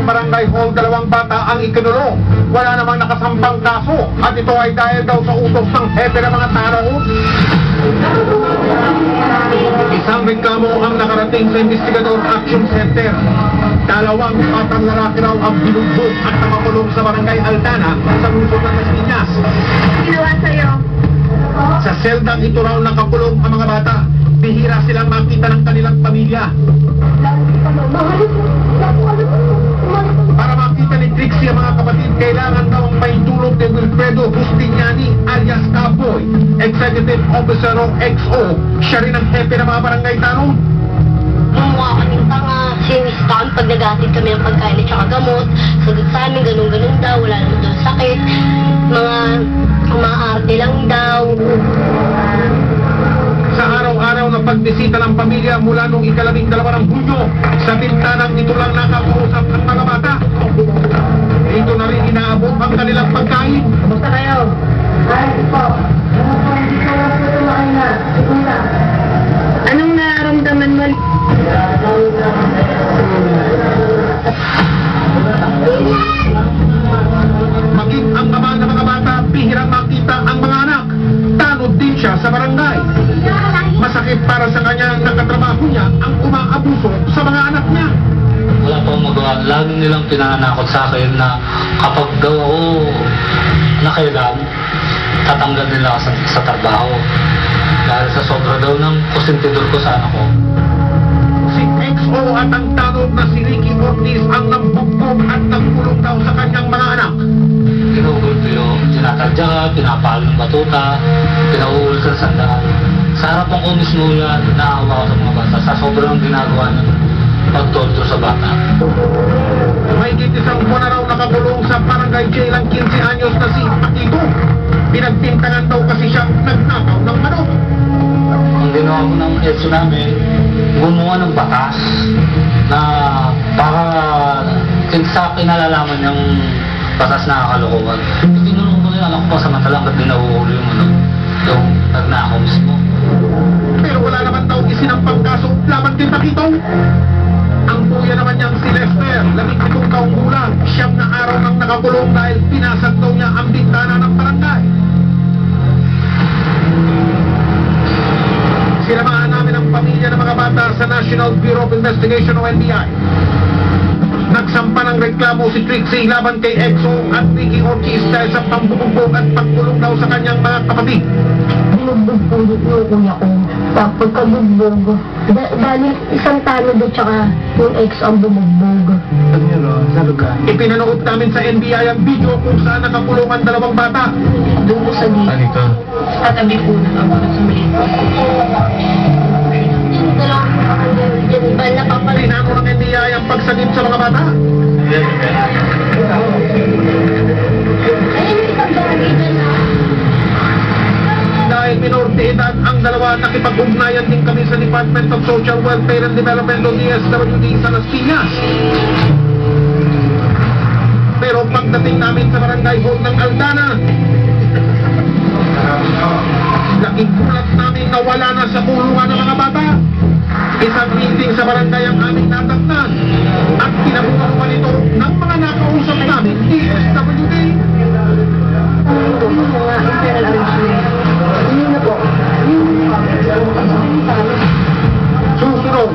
ng barangay hall, 2 bata ang ikinulong. Wala namang nakasampang kaso at ito ay dahil daw sa utos ng hepe ng mga taraon. Isang reklamo ang nakarating sa Investigador Action Center. 2 batang lalaki raw ang binugbog at nakakulong sa barangay Altana sa lungsod ng Las Piñas. Ginawa sa'yo? Sa seldang ito raw nakakulong ang mga bata. Bihira silang makita ng kanilang pamilya. Para makita ni Trixie ang mga kapatid, kailangan daw ang maitulog ni Wilfredo Justiniani alias Caboy, Executive Officer o XO. Siya rin ang hepe ng mga barangay tanong. Gumawa kaming tanga, sinistaan pag nagatid kami ng pagkain at saka gamot. Sagot sa amin, ganun-ganun daw, wala naman daw sakit. Mga umaarte lang daw. Sa araw-araw na pagbisita ng pamilya mula noong 12 ng Hunyo, sa bintanang ito lang nakakausap ng mga bata. Dito na rin inaabot ang kanilang pagkain. Kumusta kayo? Ayos po. Anong nararamdaman mo? Maging ang ama ng mga bata, bihirang makita ang mga anak. Tanod din siya sa barangay. Masakit para sa kanya na katrabaho niya ang umaabuso sa mga anak niya. Wala pa akong magawa. Lagi nilang pinanakot sa akin na kapag daw ako nakailan, tatanggal nila ako sa trabaho. Dahil sa sobra daw ng kusintidor ko sa anak ko. Si XO at ang tanod na si Ricky Ortiz ang nambugbog at nagkulong daw sa kanyang mga anak. Pinugulto yung sinatadya ka, pinapalo ng batuta, pinauul ka sa sandaan. Sa harap ng komismo yan, naawa ko sa mga bata sa sobrang ginagawa ng pagtorture sa bata. May isang buwan na raw nakakulong sa barangay jail ang 15 anyos na si Pakito. Pinagpintangan daw kasi siyang nagnakaw ng manok. Ang ginawa ko ng EDSO namin, gumawa ng batas na para sa kinalalaman yung batas na kalokohan. Tinulong ko nila anak ko samantalang at dinahuhuli yung nagnakaw mismo. Pero wala naman daw isinampang kaso laban kay Pakito. Ang kuya naman niyang si Lester, 17 taong gulang, 9 na araw nang nakakulong dahil pinasag daw niya ang bintana ng barangay. Sinamahan namin ang pamilya ng mga bata sa National Bureau of Investigation o NBI. Nagsampa ng reklamo si Trixie laban kay EXO at Ricky Ortiz dahil sa pambubugbog at pagkulong daw sa kanyang mga kapatid. Binugbog po yung kuya ko. Pagkabugbog. Dahil isang tanod at saka yung ex ang bumugbog. Ano yun o? Sa lugar? Ipinanood namin sa NBI ang video kung saan nakakulong ang 2 bata. Doon ko sa dito. Ano ito? Tatabi po na ako sa maliit. Yung dalawang dyan ba napapalit? Tinano ng NBI ang pagsagip sa mga bata. Ayun, isang bagay na Dahil minor de edad ang 2, nakipag-ugnayan din kami sa Department of Social Welfare and Development o DSWD sa Las Piñas. Pero pagdating namin sa barangay hall ng Altana, nakigulat namin na wala na sa kulungan ng mga bata. Isang meeting sa barangay ang aming natatnan at pinabukaluan ito ng mga nakausap namin DSWD. ito, mga internal arrangement. Yun na po. Susunod.